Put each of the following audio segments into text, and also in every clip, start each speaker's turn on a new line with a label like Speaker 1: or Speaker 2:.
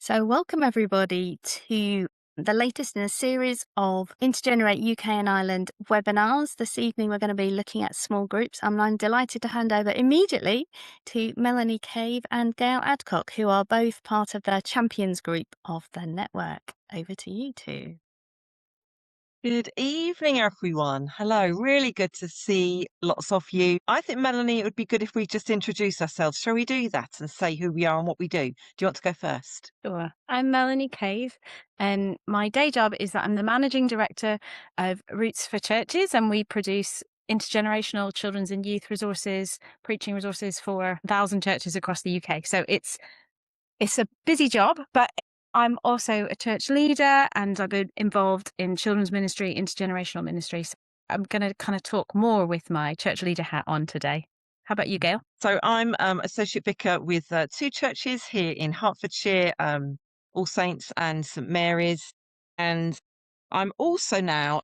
Speaker 1: So, welcome everybody to the latest in a series of Intergenerate UK and Ireland webinars. This evening, we're going to be looking at small groups, and I'm delighted to hand over immediately to Melanie Cave and Gail Adcock, who are both part of the Champions group of the network. Over to you two.
Speaker 2: Good evening, everyone. Hello. Really good to see lots of you. I think, Melanie, it would be good if we just introduce ourselves. Shall we do that and say who we are and what we do? Do you want to go first?
Speaker 1: Sure. I'm Melanie Cave, and my day job is that I'm the managing director of Roots for Churches, and we produce intergenerational children's and youth resources, preaching resources for 1,000 churches across the UK. So it's a busy job, but I'm also a church leader, and I've been involved in children's ministry, intergenerational ministry. So I'm going to kind of talk more with my church leader hat on today. How about you, Gail?
Speaker 2: So I'm associate vicar with two churches here in Hertfordshire, All Saints and St Mary's. And I'm also now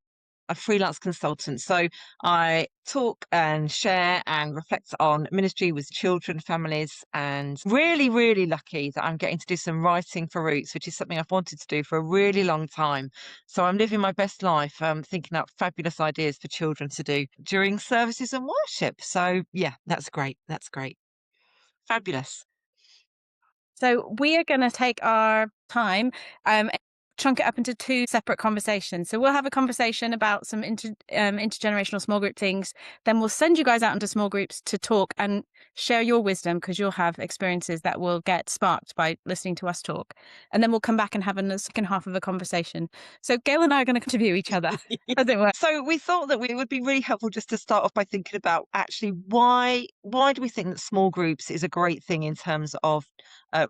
Speaker 2: a freelance consultant. So I talk and share and reflect on ministry with children, families, and really, really lucky that I'm getting to do some writing for Roots, which is something I've wanted to do for a really long time. So I'm living my best life, thinking up fabulous ideas for children to do during services and worship. So yeah, that's great. That's great. Fabulous.
Speaker 1: So we are going to take our time, chunk it up into two separate conversations. So we'll have a conversation about some intergenerational small group things. Then we'll send you guys out into small groups to talk and share your wisdom, because you'll have experiences that will get sparked by listening to us talk. And then we'll come back and have a second half of a conversation. So Gail and I are going to interview each other, as it were.
Speaker 2: So we thought that it would be really helpful just to start off by thinking about actually why do we think that small groups is a great thing in terms of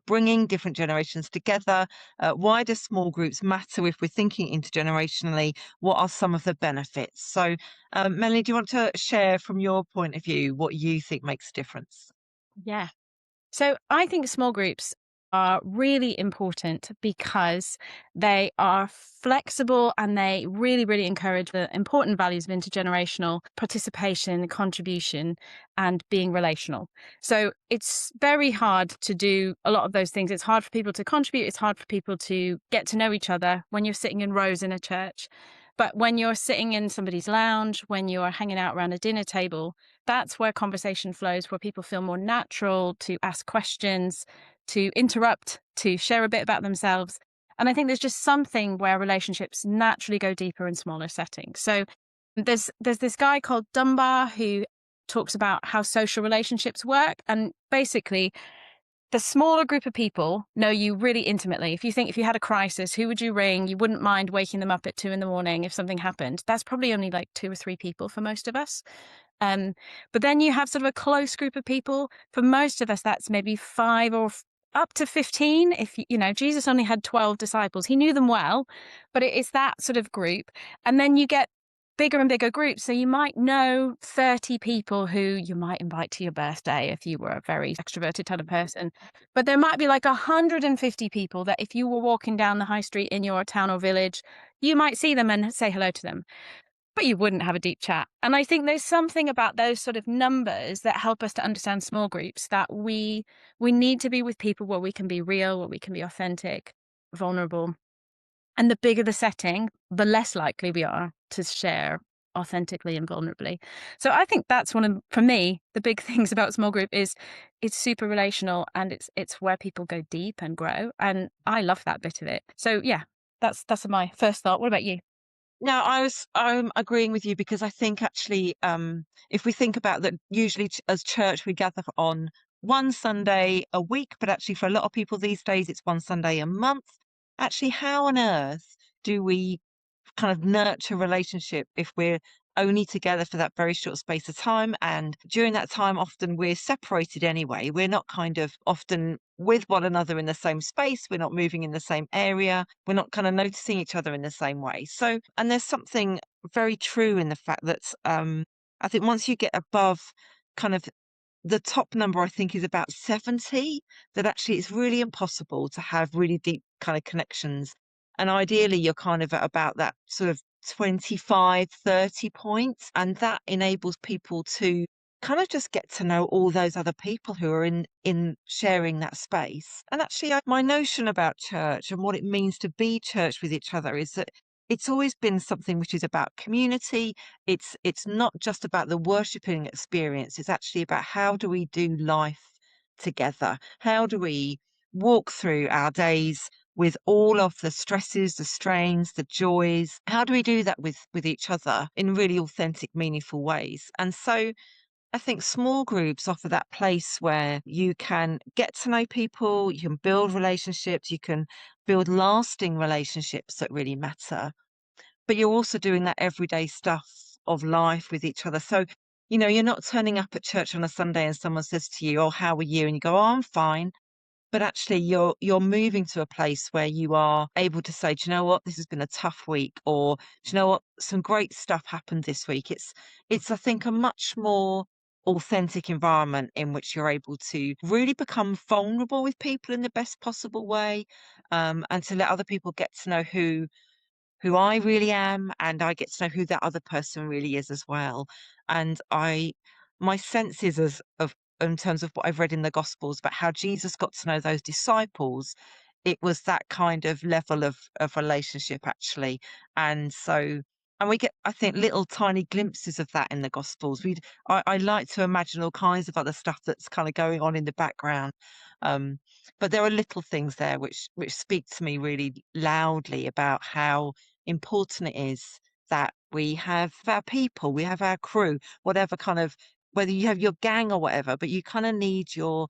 Speaker 2: bringing different generations together? Why do small groups matter if we're thinking intergenerationally? What are some of the benefits? So Melanie, do you want to share from your point of view what you think makes a difference?
Speaker 1: Yeah. So I think small groups are really important because they are flexible and they really, really encourage the important values of intergenerational participation, contribution, and being relational. So it's very hard to do a lot of those things. It's hard for people to contribute. It's hard for people to get to know each other when you're sitting in rows in a church. But when you're sitting in somebody's lounge, when you're hanging out around a dinner table, that's where conversation flows, where people feel more natural to ask questions, to interrupt, to share a bit about themselves. And I think there's just something where relationships naturally go deeper in smaller settings. So there's this guy called Dunbar who talks about how social relationships work. And basically, the smaller group of people know you really intimately. If you had a crisis, who would you ring? You wouldn't mind waking them up at 2 a.m. if something happened. That's probably only like 2 or 3 people for most of us. But then you have sort of a close group of people. For most of us, that's maybe 5 or up to 15. If Jesus only had 12 disciples, he knew them well, but it's that sort of group. And then you get bigger and bigger groups. So you might know 30 people who you might invite to your birthday if you were a very extroverted kind of person. But there might be like 150 people that if you were walking down the high street in your town or village, you might see them and say hello to them, but you wouldn't have a deep chat. And I think there's something about those sort of numbers that help us to understand small groups, that we need to be with people where we can be real, where we can be authentic, vulnerable. And the bigger the setting, the less likely we are to share authentically and vulnerably. So I think that's for me, the big things about small group is it's super relational, and it's where people go deep and grow. And I love that bit of it. So yeah, that's my first thought. What about you?
Speaker 2: No, I'm agreeing with you, because I think actually, if we think about that, usually as church we gather on one Sunday a week, but actually for a lot of people these days it's one Sunday a month. Actually, how on earth do we kind of nurture relationship if we're only together for that very short space of time? And during that time, often we're separated anyway. We're not kind of often with one another in the same space. We're not moving in the same area. We're not kind of noticing each other in the same way. So, and there's something very true in the fact that I think once you get above kind of the top number I think is about 70, that actually it's really impossible to have really deep kind of connections. And ideally, you're kind of at about that sort of 25, 30 points. And that enables people to kind of just get to know all those other people who are in sharing that space. And actually, my notion about church and what it means to be church with each other is that it's always been something which is about community. It's not just about the worshiping experience. It's actually about how do we do life together? How do we walk through our days with all of the stresses, the strains, the joys? How do we do that with each other in really authentic, meaningful ways? And so I think small groups offer that place where you can get to know people, you can build relationships, you can build lasting relationships that really matter, but you're also doing that everyday stuff of life with each other. So, you're not turning up at church on a Sunday and someone says to you, "Oh, how are you?" And you go, "Oh, I'm fine." But actually you're moving to a place where you are able to say, "Do you know what? This has been a tough week," or, "Do you know what? Some great stuff happened this week." It's I think a much more authentic environment in which you're able to really become vulnerable with people in the best possible way, and to let other people get to know who I really am, and I get to know who that other person really is as well. And my sense is as of in terms of what I've read in the Gospels about how Jesus got to know those disciples, it was that kind of level of relationship actually. And so, and we get, I think, little tiny glimpses of that in the Gospels. I like to imagine all kinds of other stuff that's kind of going on in the background. Um, but there are little things there which speak to me really loudly about how important it is that we have our people, we have our crew, whatever kind of, whether you have your gang or whatever, but you kind of need your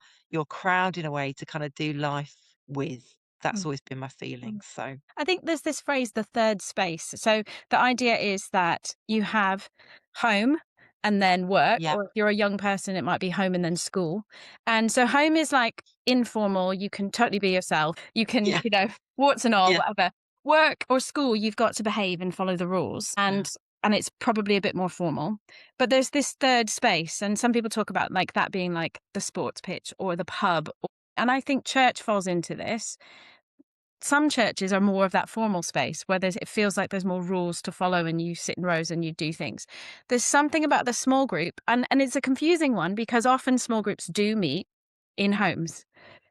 Speaker 2: crowd in a way to kind of do life with. That's
Speaker 1: Mm.
Speaker 2: always been my feeling. So
Speaker 1: I think there's this phrase, the third space. So the idea is that you have home and then work,
Speaker 2: yeah,
Speaker 1: or if you're a young person, it might be home and then school. And so home is like informal. You can totally be yourself. You can,
Speaker 2: yeah,
Speaker 1: warts and all,
Speaker 2: yeah,
Speaker 1: whatever. Work or school, you've got to behave and follow the rules.
Speaker 2: yeah,
Speaker 1: And it's probably a bit more formal. But there's this third space. And some people talk about like that being like the sports pitch or the pub. And I think church falls into this. Some churches are more of that formal space where it feels like there's more rules to follow and you sit in rows and you do things. There's something about the small group, and it's a confusing one because often small groups do meet in homes,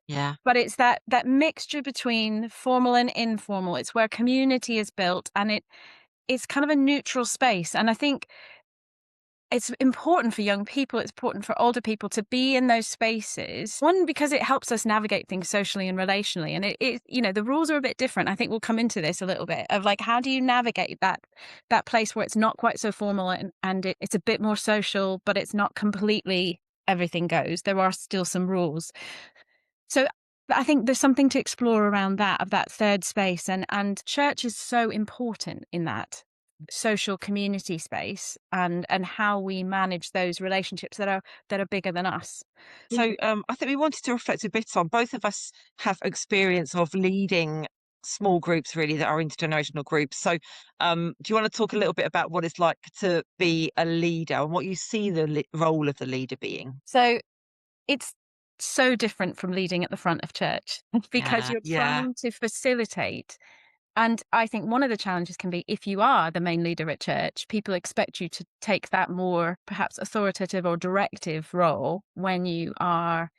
Speaker 2: yeah.
Speaker 1: but it's that mixture between formal and informal. It's where community is built, and it's kind of a neutral space. And I think it's important for young people, it's important for older people to be in those spaces. One, because it helps us navigate things socially and relationally. And the rules are a bit different. I think we'll come into this a little bit of like, how do you navigate that place where it's not quite so formal and it's a bit more social, but it's not completely everything goes. There are still some rules. So I think there's something to explore around that, of that third space, and church is so important in that social community space, and how we manage those relationships that are bigger than us.
Speaker 2: So I think we wanted to reflect a bit on, both of us have experience of leading small groups really that are intergenerational groups. So do you want to talk a little bit about what it's like to be a leader and what you see the role of the leader being?
Speaker 1: So it's so different from leading at the front of church because
Speaker 2: Yeah,
Speaker 1: you're
Speaker 2: yeah,
Speaker 1: trying to facilitate. And I think one of the challenges can be, if you are the main leader at church, people expect you to take that more perhaps authoritative or directive role when you are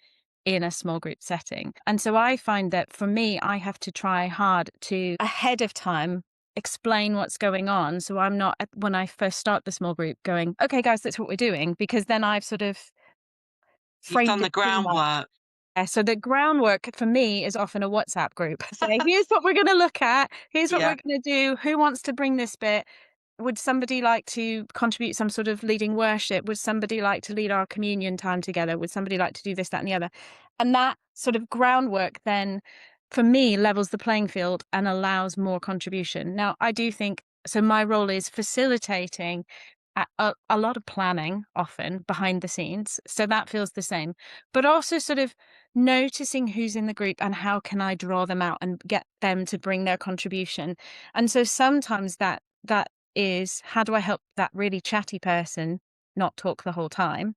Speaker 1: in a small group setting. And so I find that for me, I have to try hard to, ahead of time, explain what's going on. So I'm not, when I first start the small group, going, "Okay, guys, that's what we're doing," because then I've sort of
Speaker 2: you've
Speaker 1: framed
Speaker 2: done
Speaker 1: it
Speaker 2: the
Speaker 1: too much.
Speaker 2: groundwork.
Speaker 1: So the groundwork for me is often a WhatsApp group. Say, here's what we're going to look at. Here's what
Speaker 2: Yeah,
Speaker 1: we're going to do. Who wants to bring this bit? Would somebody like to contribute some sort of leading worship? Would somebody like to lead our communion time together? Would somebody like to do this, that, and the other? And that sort of groundwork then, for me, levels the playing field and allows more contribution. Now, I do think so. My role is facilitating a lot of planning, often behind the scenes. So that feels the same, but also sort of noticing who's in the group and how can I draw them out and get them to bring their contribution. And so sometimes that is, how do I help that really chatty person not talk the whole time?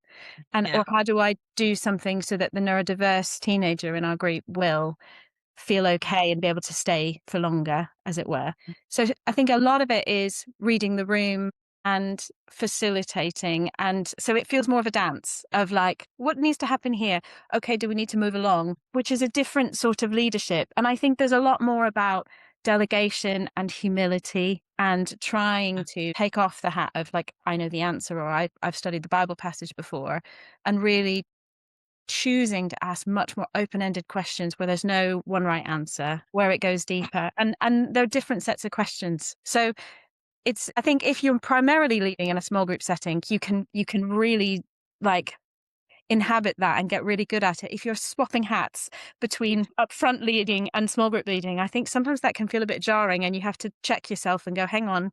Speaker 1: And
Speaker 2: Yeah.
Speaker 1: or how do I do something so that the neurodiverse teenager in our group will feel okay and be able to stay for longer, as it were? So I think a lot of it is reading the room and facilitating. And so it feels more of a dance of like, what needs to happen here? Okay, do we need to move along? Which is a different sort of leadership. And I think there's a lot more about delegation and humility and trying to take off the hat of like, I know the answer, or I've studied the Bible passage before, and really choosing to ask much more open-ended questions where there's no one right answer, where it goes deeper. And there are different sets of questions. So it's, I think if you're primarily leading in a small group setting, you can really like inhabit that and get really good at it. If you're swapping hats between upfront leading and small group leading, I think sometimes that can feel a bit jarring and you have to check yourself and go, hang on,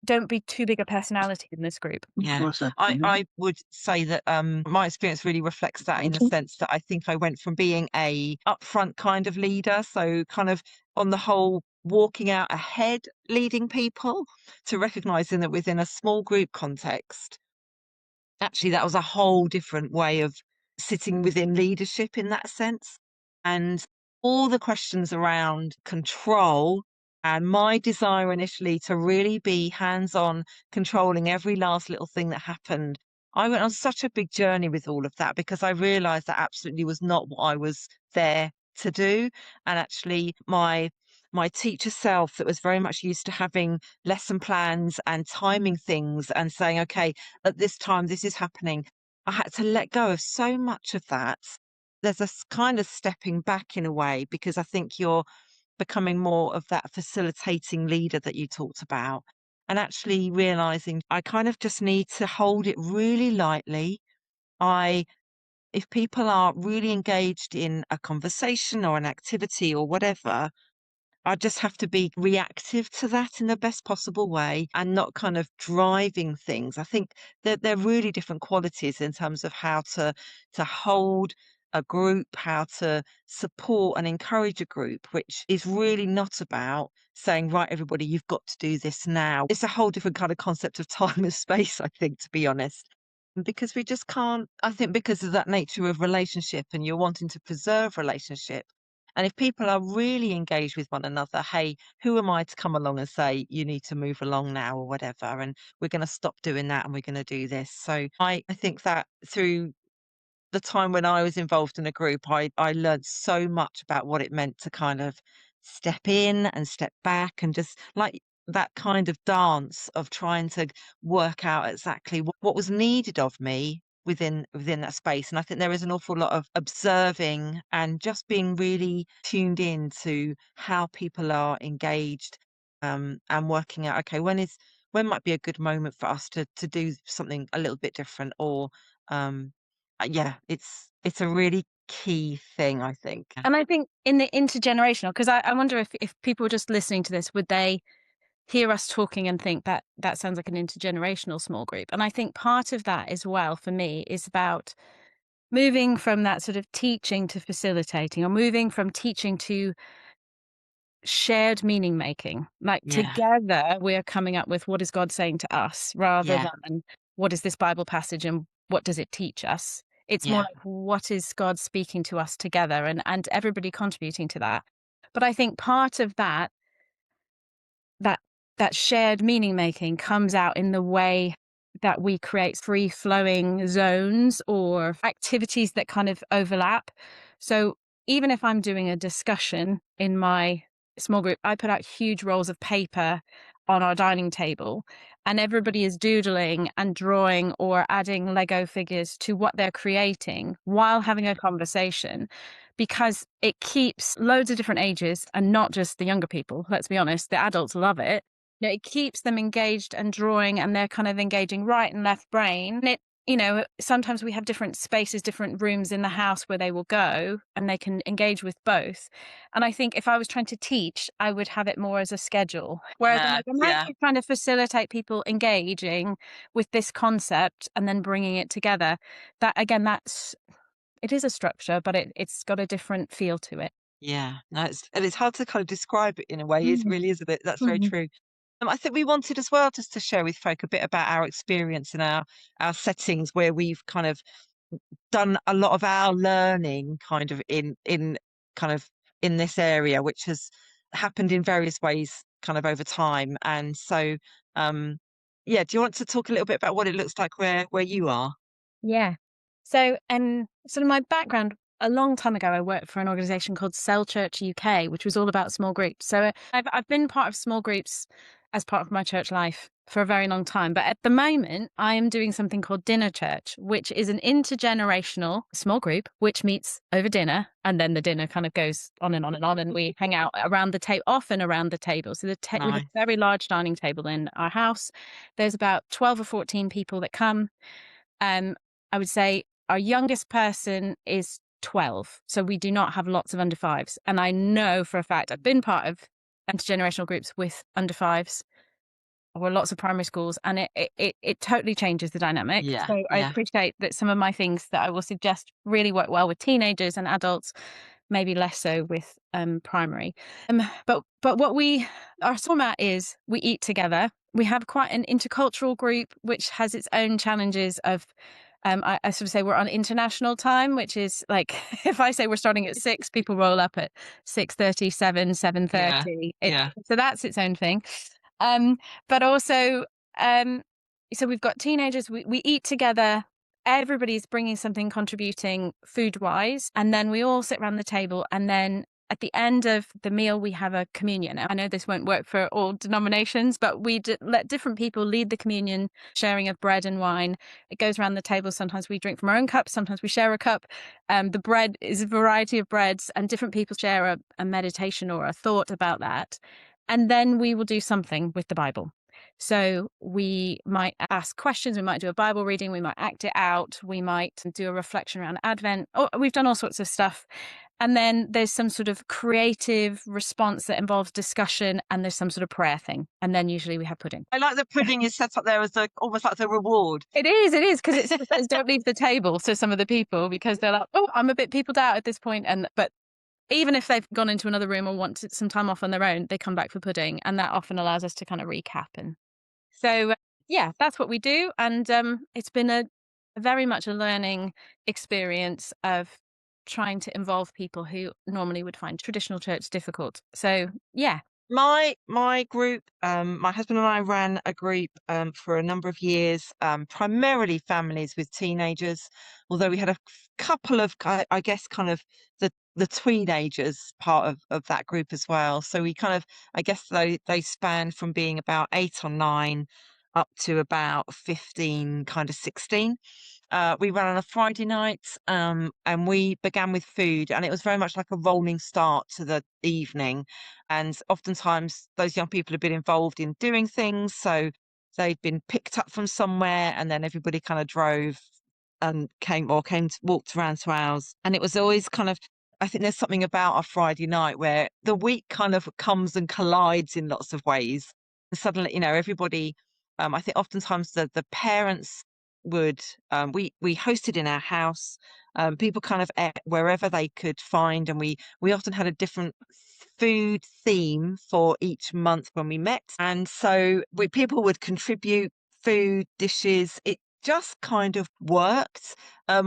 Speaker 1: don't be too big a personality in this group.
Speaker 2: Yeah, I would say that my experience really reflects that, in the sense that I think I went from being a upfront kind of leader, so kind of on the whole walking out ahead, leading people, to recognizing that within a small group context, actually that was a whole different way of sitting within leadership in that sense. And all the questions around control, and my desire initially to really be hands on, controlling every last little thing that happened. I went on such a big journey with all of that, because I realized that absolutely was not what I was there to do. And actually, my teacher self, that was very much used to having lesson plans and timing things and saying, okay, at this time, this is happening. I had to let go of so much of that. There's a kind of stepping back in a way, because I think you're becoming more of that facilitating leader that you talked about, and actually realizing I kind of just need to hold it really lightly. I If people are really engaged in a conversation or an activity or whatever, I just have to be reactive to that in the best possible way, and not kind of driving things. I think that they're really different qualities in terms of how to hold a group, how to support and encourage a group, which is really not about saying, right, everybody, you've got to do this now. It's a whole different kind of concept of time and space, I think, to be honest. Because we just can't, I think, because of that nature of relationship, and you're wanting to preserve relationship, and if people are really engaged with one another, hey, who am I to come along and say, you need to move along now or whatever? And we're going to stop doing that and we're going to do this. So I think that through the time when I was involved in a group, I learned so much about what it meant to kind of step in and step back, and just like that kind of dance of trying to work out exactly what was needed of me within that space. And I think there is an awful lot of observing and just being really tuned in to how people are engaged, and working out, okay, when might be a good moment for us to do something a little bit different, or um yeah, it's a really key thing, I think.
Speaker 1: And I think in the intergenerational, because I wonder if people were just listening to this, would they hear us talking and think that that sounds like an intergenerational small group? And I think part of that as well for me is about moving from that sort of teaching to facilitating, or moving from teaching to shared meaning making. Like
Speaker 2: Yeah,
Speaker 1: together, we're coming up with what is God saying to us, rather
Speaker 2: yeah,
Speaker 1: than what is this Bible passage and what does it teach us. It's more
Speaker 2: yeah,
Speaker 1: like, what is God speaking to us together, and everybody contributing to that. But I think part of that that shared meaning making comes out in the way that we create free flowing zones or activities that kind of overlap. So even if I'm doing a discussion in my small group, I put out huge rolls of paper on our dining table, and everybody is doodling and drawing or adding Lego figures to what they're creating while having a conversation, because it keeps loads of different ages and not just the younger people. Let's be honest, the adults love it. You know, it keeps them engaged and drawing, and they're kind of engaging right and left brain. And sometimes we have different spaces, different rooms in the house where they will go and they can engage with both. And I think if I was trying to teach, I would have it more as a schedule. Whereas I'm
Speaker 2: yeah,
Speaker 1: like, I'm
Speaker 2: yeah,
Speaker 1: actually trying to facilitate people engaging with this concept and then bringing it together. That again, it is a structure, but it's got a different feel to it.
Speaker 2: yeah. No, it's hard to kind of describe it in a way,
Speaker 1: Mm.
Speaker 2: really, isn't it? That's very
Speaker 1: Mhm.
Speaker 2: true. I think we wanted as well just to share with folk a bit about our experience and our settings where we've kind of done a lot of our learning kind of in kind of in this area, which has happened in various ways kind of over time. And so, um, yeah, do you want to talk a little bit about what it looks like where you are?
Speaker 1: Yeah. So, sort of my background, a long time ago, I worked for an organization called Cell Church UK, which was all about small groups. So I've been part of small groups as part of my church life for a very long time. But at the moment, I am doing something called Dinner Church, which is an intergenerational small group, which meets over dinner. And then the dinner kind of goes on and on and on. And we hang out around the table, often around the table. So we have
Speaker 2: Nice.
Speaker 1: a very large dining table in our house. There's about 12 or 14 people that come. I would say our youngest person is 12. So we do not have lots of under fives. And I know for a fact I've been part of intergenerational groups with under fives or lots of primary schools, and it totally changes the dynamic.
Speaker 2: Yeah,
Speaker 1: So I
Speaker 2: yeah.
Speaker 1: appreciate that some of my things that I will suggest really work well with teenagers and adults, maybe less so with primary. But what our format is we eat together. We have quite an intercultural group, which has its own challenges of. I sort of say we're on international time, which is like if I say we're starting at 6, people roll up at 6:30, 7,
Speaker 2: Yeah,
Speaker 1: 7:30.
Speaker 2: yeah.
Speaker 1: So that's its own thing. Um, but also, um, so we've got teenagers, we eat together, everybody's bringing something, contributing food wise, and then we all sit around the table. And then at the end of the meal, we have a communion. I know this won't work for all denominations, but we let different people lead the communion, sharing of bread and wine. It goes around the table. Sometimes we drink from our own cups, sometimes we share a cup. The bread is a variety of breads, and different people share a meditation or a thought about that. And then we will do something with the Bible. So we might ask questions, we might do a Bible reading, we might act it out, we might do a reflection around Advent. Oh, we've done all sorts of stuff. And then there's some sort of creative response that involves discussion, and there's some sort of prayer thing. And then usually we have pudding.
Speaker 2: I like the pudding is set up there as almost like the reward.
Speaker 1: It is, because it says don't leave the table to some of the people because they're like, oh, I'm a bit peopled out at this point. But even if they've gone into another room or want some time off on their own, they come back for pudding, and that often allows us to kind of recap. And so, yeah, that's what we do, and it's been a very much a learning experience of trying to involve people who normally would find traditional church difficult. So, yeah.
Speaker 2: My group, my husband and I ran a group for a number of years, primarily families with teenagers, although we had a couple of, I guess, kind of the teenagers part of that group as well. So we kind of, I guess, they span from being about 8 or 9 up to about 15, kind of 16. We ran on a Friday night, and we began with food, and it was very much like a rolling start to the evening. And oftentimes, those young people had been involved in doing things, so they'd been picked up from somewhere, and then everybody kind of drove and walked around to ours. And it was always kind of, I think there's something about a Friday night where the week kind of comes and collides in lots of ways. And suddenly, everybody. I think oftentimes the parents would we hosted in our house. People kind of ate wherever they could find, and we often had a different food theme for each month when we met. And so people would contribute food dishes. It just kind of worked.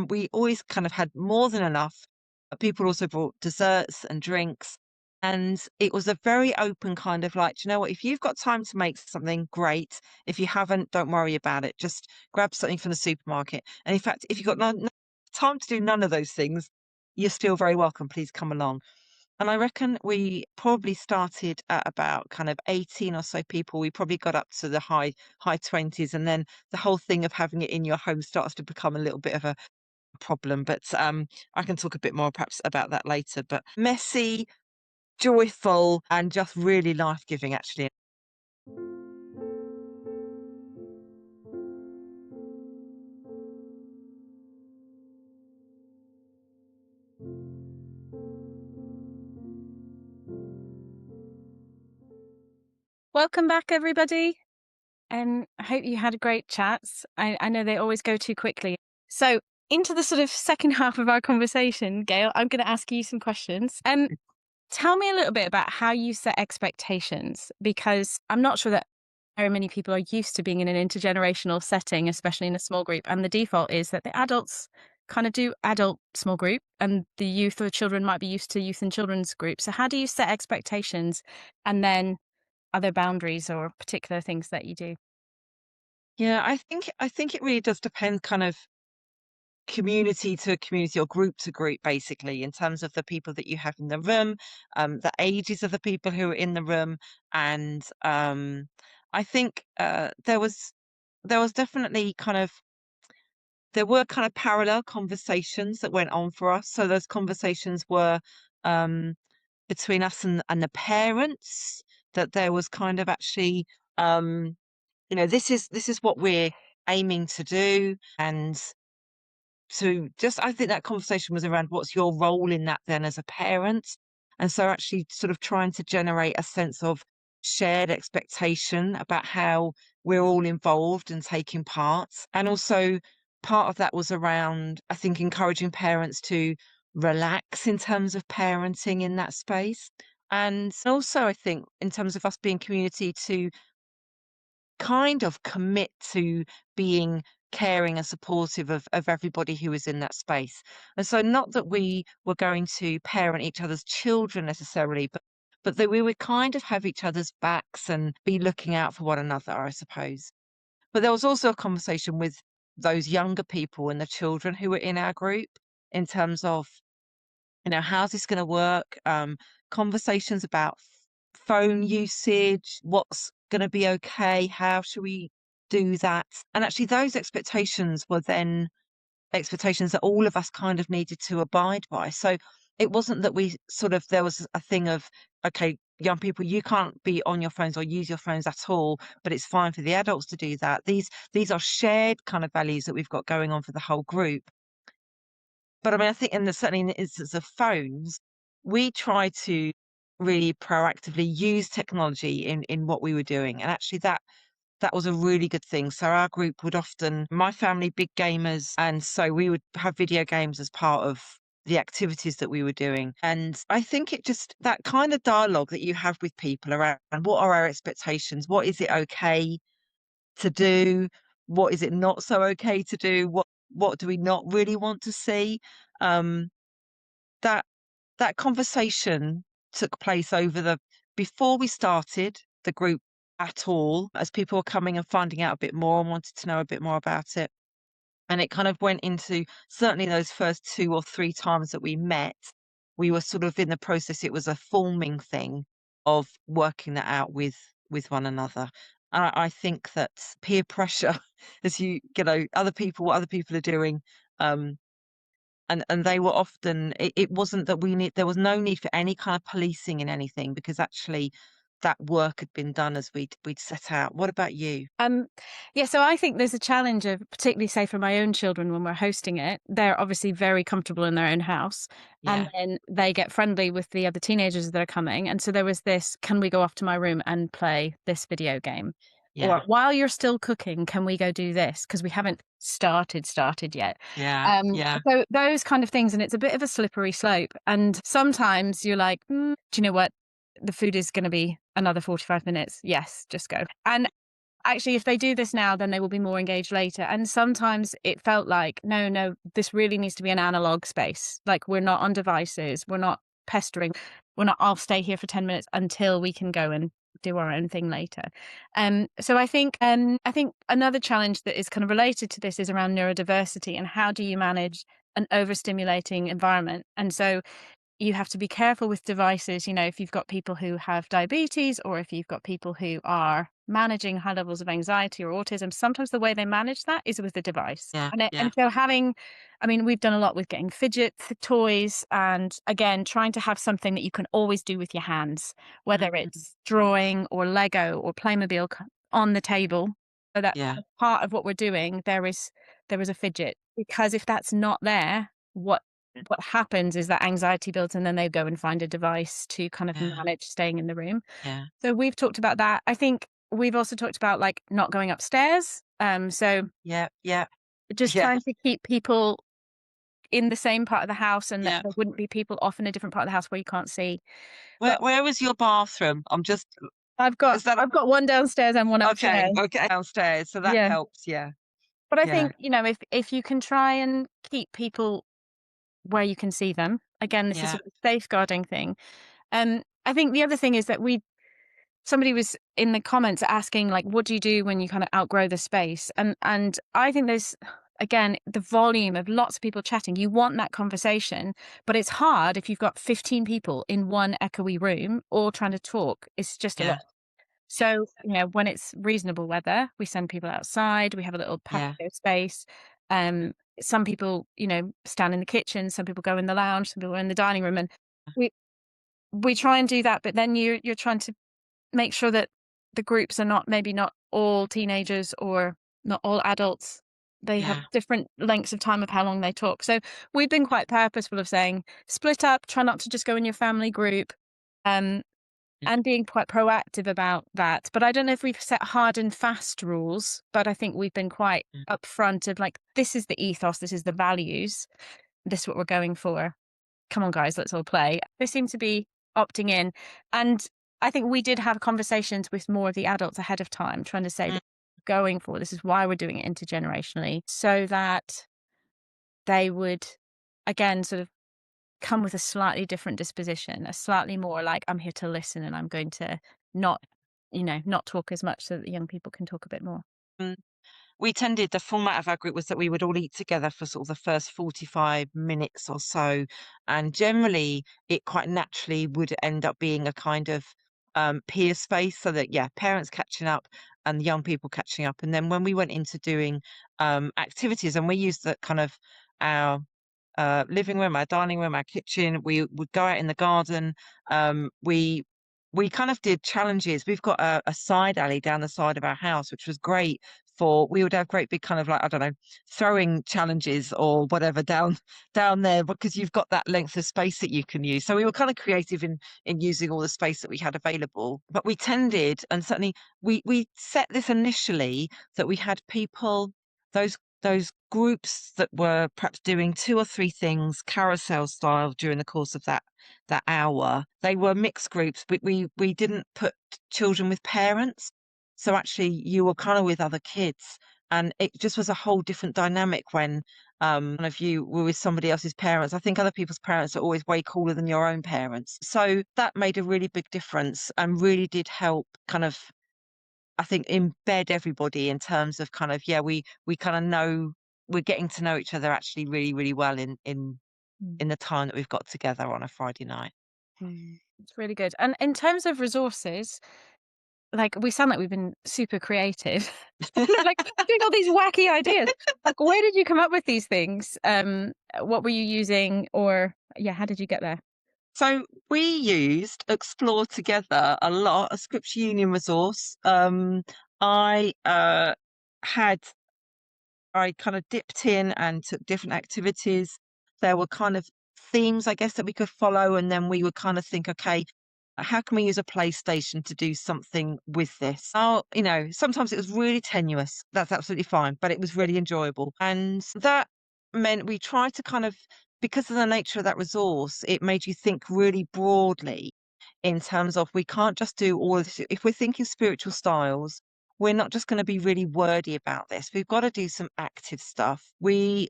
Speaker 2: We always kind of had more than enough. People also brought desserts and drinks. And it was a very open kind of like, "Do you know what, if you've got time to make something, great. If you haven't, don't worry about it. Just grab something from the supermarket. And in fact, if you've got no time to do none of those things, you're still very welcome. Please come along." And I reckon we probably started at about kind of 18 or so people. We probably got up to the high 20s, and then the whole thing of having it in your home starts to become a little bit of a problem. But I can talk a bit more perhaps about that later. But messy, joyful, and just really life-giving, actually.
Speaker 1: Welcome back, everybody. And I hope you had great chats. I know they always go too quickly. So, into the sort of second half of our conversation, Gail, I'm going to ask you some questions. Tell me a little bit about how you set expectations, because I'm not sure that very many people are used to being in an intergenerational setting, especially in a small group. And the default is that the adults kind of do adult small group and the youth or children might be used to youth and children's group. So how do you set expectations and then other boundaries or particular things that you do?
Speaker 2: Yeah, I think it really does depend kind of community to community or group to group, basically, in terms of the people that you have in the room, the ages of the people who are in the room. And I think there was definitely kind of there were kind of parallel conversations that went on for us. So those conversations were um, between us and the parents, that there was kind of actually um, this is what we're aiming to do. And so just I think that conversation was around what's your role in that then as a parent. And so actually sort of trying to generate a sense of shared expectation about how we're all involved and taking part. And also part of that was around, I think, encouraging parents to relax in terms of parenting in that space. And also I think in terms of us being community to kind of commit to being caring and supportive of everybody who was in that space. And so not that we were going to parent each other's children necessarily, but that we would kind of have each other's backs and be looking out for one another, I suppose. But there was also a conversation with those younger people and the children who were in our group in terms of, how's this going to work? Conversations about phone usage, what's going to be okay, how should we do that? And actually, those expectations were then expectations that all of us kind of needed to abide by. So it wasn't that we sort of, there was a thing of, okay, young people, you can't be on your phones or use your phones at all, but it's fine for the adults to do that. These are shared kind of values that we've got going on for the whole group. But I mean, I think certainly in the instance of phones, we try to really proactively use technology in what we were doing. And actually that was a really good thing. So our group would often, my family, big gamers, and so we would have video games as part of the activities that we were doing. And I think it just that kind of dialogue that you have with people around what are our expectations? What is it okay to do? What is it not so okay to do? What do we not really want to see? Um, that that conversation took place over the before we started the group at all, as people were coming and finding out a bit more and wanted to know a bit more about it. And it kind of went into certainly those first 2 or 3 times that we met, we were sort of in the process. It was a forming thing of working that out with one another. And I think that peer pressure, as other people, what other people are doing, um, and they were often it wasn't that there was no need for any kind of policing in anything because actually that work had been done as we'd set out. What about you?
Speaker 1: Um, yeah, so I think there's a challenge of particularly say for my own children when we're hosting it, they're obviously very comfortable in their own house and
Speaker 2: Yeah,
Speaker 1: then they get friendly with the other teenagers that are coming. And so there was this, can we go off to my room and play this video game?
Speaker 2: yeah,
Speaker 1: Or while you're still cooking, can we go do this? Because we haven't started yet.
Speaker 2: yeah, yeah,
Speaker 1: So those kind of things, and it's a bit of a slippery slope. And sometimes you're like, do you know what? The food is going to be another 45 minutes. Yes, just go. And actually, if they do this now, then they will be more engaged later. And sometimes it felt like, no, no, this really needs to be an analog space. Like we're not on devices, we're not pestering, we're not, I'll stay here for 10 minutes until we can go and do our own thing later. So I think another challenge that is kind of related to this is around neurodiversity and how do you manage an overstimulating environment. And so you have to be careful with devices, if you've got people who have diabetes or if you've got people who are managing high levels of anxiety or autism, sometimes the way they manage that is with a device.
Speaker 2: yeah,
Speaker 1: And
Speaker 2: yeah,
Speaker 1: so we've done a lot with getting fidget toys and again, trying to have something that you can always do with your hands, whether
Speaker 2: mm,
Speaker 1: it's drawing or Lego or Playmobil on the table. So that
Speaker 2: yeah,
Speaker 1: part of what we're doing, there is a fidget because if that's not there, what happens is that anxiety builds and then they go and find a device to kind of
Speaker 2: yeah,
Speaker 1: manage staying in the room.
Speaker 2: yeah,
Speaker 1: So we've talked about that. I think we've also talked about like not going upstairs. So
Speaker 2: yeah, yeah,
Speaker 1: just
Speaker 2: yeah,
Speaker 1: trying to keep people in the same part of the house and that
Speaker 2: yeah.
Speaker 1: there wouldn't be people off in a different part of the house where you can't see.
Speaker 2: Where
Speaker 1: But
Speaker 2: where was your bathroom? I'm just Is that
Speaker 1: I've got one downstairs and one
Speaker 2: okay?
Speaker 1: upstairs.
Speaker 2: Okay, downstairs, so that
Speaker 1: Yeah.
Speaker 2: helps. Yeah,
Speaker 1: But I
Speaker 2: yeah,
Speaker 1: think, if you can try and keep people where you can see them, again, this is
Speaker 2: yeah,
Speaker 1: sort of a safeguarding thing. I think the other thing is that somebody was in the comments asking, like, what do you do when you kind of outgrow the space? And I think there's, again, the volume of lots of people chatting. You want that conversation, but it's hard if you've got 15 people in one echoey room all trying to talk. It's just a lot.
Speaker 2: yeah,
Speaker 1: So, when it's reasonable weather, we send people outside, we have a little
Speaker 2: yeah,
Speaker 1: patio space. Some people, stand in the kitchen, some people go in the lounge, some people are in the dining room, and we we try and do that, but then you're trying to make sure that the groups are not, maybe not all teenagers or not all adults. They have
Speaker 2: yeah,
Speaker 1: different lengths of time of how long they talk. So we've been quite purposeful of saying, split up, try not to just go in your family group. Um,
Speaker 2: yeah,
Speaker 1: and being quite proactive about that. But I don't know if we've set hard and fast rules, but I think we've been quite
Speaker 2: yeah.
Speaker 1: upfront of, like, this is the ethos, this is the values, this is what we're going for. Come on, guys, let's all play. They seem to be opting in. And I think we did have conversations with more of the adults ahead of time, trying to say
Speaker 2: Mm,
Speaker 1: that going for this is why we're doing it intergenerationally, so that they would, again, sort of come with a slightly different disposition, a slightly more like, I'm here to listen and I'm going to not, not talk as much so that the young people can talk a bit more.
Speaker 2: mm. We tended the format of our group was that we would all eat together for sort of the first 45 minutes or so. And generally, it quite naturally would end up being a kind of peer space so that, yeah, parents catching up and young people catching up. And then when we went into doing activities, and we used the kind of our living room, our dining room, our kitchen. We would go out in the garden. We kind of did challenges. We've got a side alley down the side of our house, which was great for. We would have great big kind of like, I don't know, throwing challenges or whatever down there because you've got that length of space that you can use. So we were kind of creative in using all the space that we had available. But we tended, and certainly we set this initially that we had people those groups that were perhaps doing 2 or 3 things carousel style during the course of that hour. They were mixed groups, but we didn't put children with parents. So actually you were kind of with other kids, and it just was a whole different dynamic when, one of you were with somebody else's parents. I think other people's parents are always way cooler than your own parents. So that made a really big difference and really did help kind of, I think, embed everybody in terms of kind of, yeah, we kind of know we're getting to know each other actually really, really well
Speaker 1: Mm,
Speaker 2: in the time that we've got together on a Friday night.
Speaker 1: it's really good. And in terms of resources, like, we sound like we've been super creative, like doing all these wacky ideas. Like, where did you come up with these things? What were you using, or yeah, how did you get there?
Speaker 2: So we used Explore Together a lot, a Scripture Union resource. I had I kind of dipped in and took different activities. There were kind of themes, I guess, that we could follow, and then we would kind of think, okay, how can we use a PlayStation to do something with this? Oh, sometimes it was really tenuous. That's absolutely fine, but it was really enjoyable. And that meant we tried to kind of, because of the nature of that resource, it made you think really broadly in terms of we can't just do all of this. If we're thinking spiritual styles, we're not just going to be really wordy about this. We've got to do some active stuff. We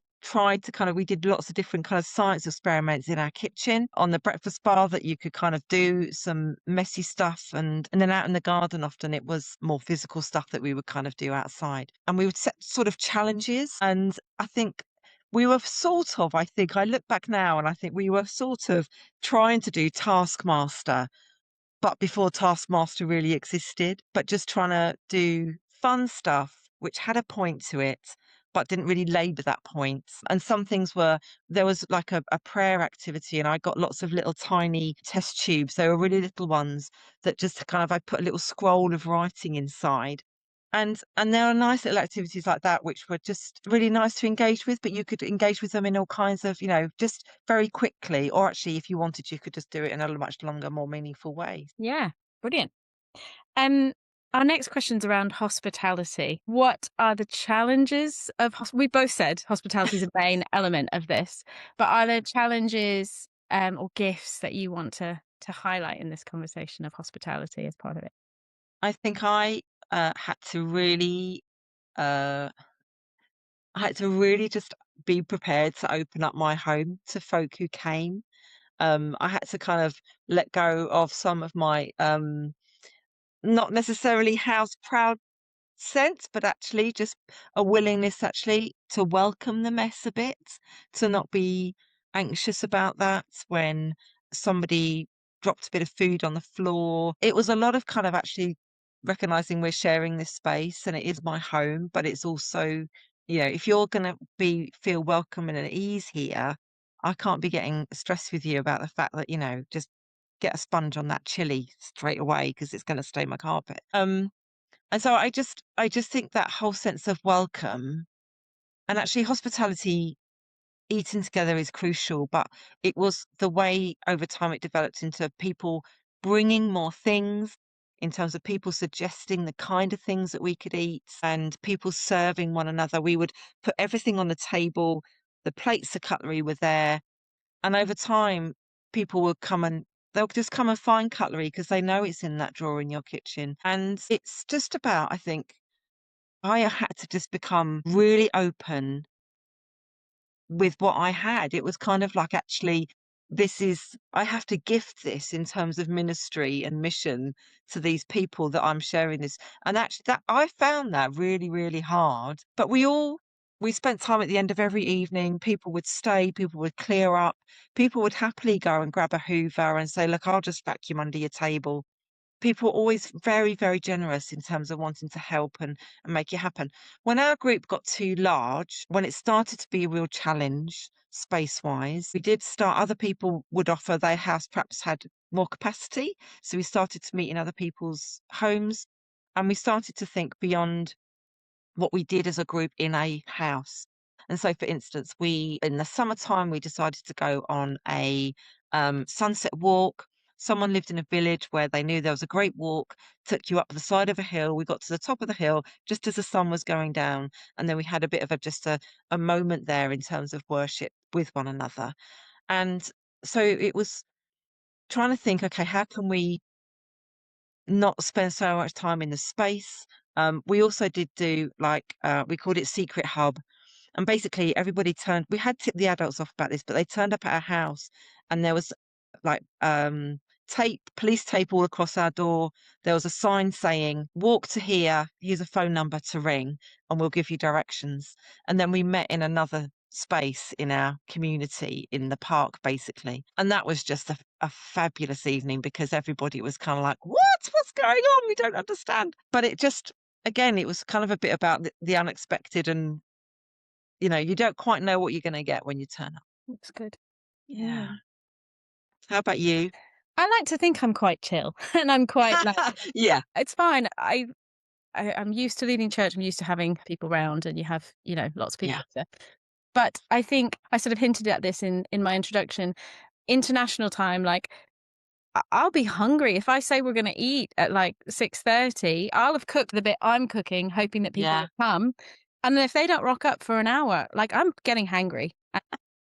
Speaker 2: did lots of different kind of science experiments in our kitchen on the breakfast bar that you could kind of do some messy stuff, and then out in the garden often it was more physical stuff that we would kind of do outside. And we would set sort of challenges, and I think we were sort of, I think I look back now and I think we were sort of trying to do Taskmaster, but before Taskmaster really existed, but just trying to do fun stuff which had a point to it, but didn't really labour that point. And some things were, there was like a prayer activity, and I got lots of little tiny test tubes. They were really little ones that just kind of, I put a little scroll of writing inside. And there are nice little activities like that which were just really nice to engage with, but you could engage with them in all kinds of, just very quickly, or actually if you wanted, you could just do it in a much longer, more meaningful way.
Speaker 1: Yeah, brilliant. Um, our next question's around hospitality. What are the challenges of we both said hospitality is a main element of this, but are there challenges, or gifts that you want to highlight in this conversation of hospitality as part of it?
Speaker 2: I think had to really, uh I had to really just be prepared to open up my home to folk who came. I had to kind of let go of some of my, not necessarily house proud sense, but actually just a willingness actually to welcome the mess a bit, to not be anxious about that when somebody dropped a bit of food on the floor. It was a lot of kind of actually recognizing we're sharing this space and it is my home, but it's also, if you're gonna feel welcome and at ease here, I can't be getting stressed with you about the fact that, just get a sponge on that chili straight away because it's gonna stain my carpet. And so I just think that whole sense of welcome and actually hospitality, eating together is crucial, but it was the way over time it developed into people bringing more things in terms of people suggesting the kind of things that we could eat and people serving one another. We would put everything on the table, the plates of cutlery were there, and over time, people will come and they'll just come and find cutlery because they know it's in that drawer in your kitchen. And it's just about, I think, I had to just become really open with what I had. It was kind of like, actually, I have to gift this in terms of ministry and mission to these people that I'm sharing this. And actually, that I found that really, really hard. But we spent time at the end of every evening. People would stay, people would clear up, people would happily go and grab a Hoover and say, look, I'll just vacuum under your table. People were always very, very generous in terms of wanting to help and make it happen. When our group got too large, when it started to be a real challenge space-wise, we did start other people would offer their house perhaps had more capacity. So we started to meet in other people's homes and we started to think beyond what we did as a group in a house. And so, for instance, in the summertime, we decided to go on a sunset walk. Someone lived in a village where they knew there was a great walk, took you up the side of a hill. We got to the top of the hill just as the sun was going down. And then we had a bit of a moment there in terms of worship with one another. And so it was trying to think, okay, how can we not spend so much time in the space? We also did do like, we called it Secret Hub. And basically we had tipped the adults off about this, but they turned up at our house and there was like police tape all across our door. There was a sign saying, walk to here, here's a phone number to ring, and we'll give you directions. And then we met in another space in our community in the park, basically. And that was just a fabulous evening because everybody was kind of like, what? What's going on? We don't understand. But again, it was kind of a bit about the unexpected and you don't quite know what you're gonna get when you turn up.
Speaker 1: That's good. Yeah.
Speaker 2: Yeah. How about you?
Speaker 1: I like to think I'm quite chill and I'm quite like,
Speaker 2: Yeah,
Speaker 1: it's fine. I'm used to leading church. I'm used to having people round and you have, lots of
Speaker 2: yeah,
Speaker 1: people there. But I think I sort of hinted at this in my introduction. International time, like I'll be hungry if I say we're going to eat at like 6:30. I'll have cooked the bit I'm cooking, hoping that people
Speaker 2: yeah,
Speaker 1: will come. And then if they don't rock up for an hour, like I'm getting hangry.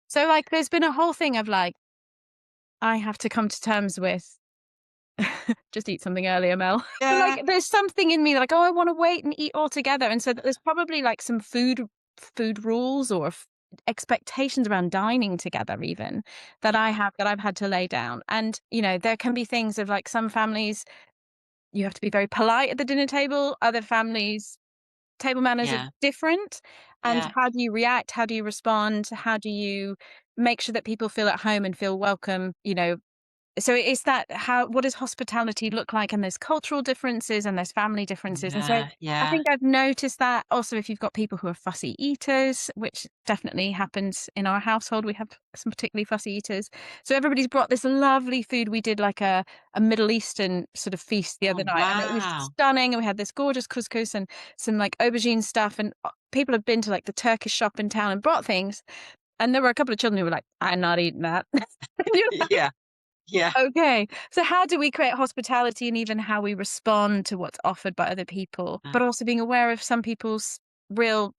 Speaker 1: So like, there's been a whole thing of like, I have to come to terms with just eat something earlier, Mel. But, like,
Speaker 2: yeah,
Speaker 1: there's something in me like, "Oh, I wanna wait and eat all together," and so there's probably, like, some food rules or expectations around dining together even
Speaker 2: yeah,
Speaker 1: that I've had to lay down, and, there can be things of, like, some families, you have to be very polite at the dinner table, other families, table manners are
Speaker 2: yeah,
Speaker 1: different, and
Speaker 2: yeah,
Speaker 1: how do you react? How do you respond? How do you make sure that people feel at home and feel welcome, so is that what does hospitality look like? And there's cultural differences and there's family differences. And so
Speaker 2: yeah,
Speaker 1: I
Speaker 2: yeah,
Speaker 1: think I've noticed that also if you've got people who are fussy eaters, which definitely happens in our household, we have some particularly fussy eaters. So everybody's brought this lovely food. We did like a Middle Eastern sort of feast the other
Speaker 2: Oh,
Speaker 1: night and it was
Speaker 2: wow.
Speaker 1: stunning. And we had this gorgeous couscous and some like aubergine stuff. And people have been to like the Turkish shop in town and brought things. And there were a couple of children who were like, I'm not eating that. And you're
Speaker 2: Yeah, yeah,
Speaker 1: okay. So how do we create hospitality and even how we respond to what's offered by other people,
Speaker 2: uh,
Speaker 1: but also being aware of some people's real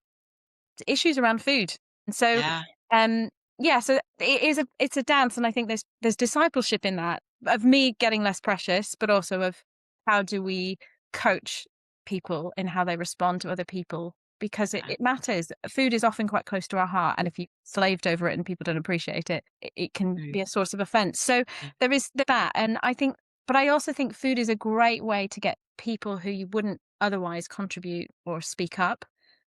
Speaker 1: issues around food. And so,
Speaker 2: yeah,
Speaker 1: um, yeah, so it's a dance, and I think there's discipleship in that of me getting less precious, but also of how do we coach people in how they respond to other people because
Speaker 2: Yeah.
Speaker 1: it matters. Food is often quite close to our heart, and if you slaved over it and people don't appreciate it, it can
Speaker 2: True.
Speaker 1: be a source of offense. So
Speaker 2: Yeah.
Speaker 1: there is that, and I think, but I also think food is a great way to get people who you wouldn't otherwise contribute or speak up.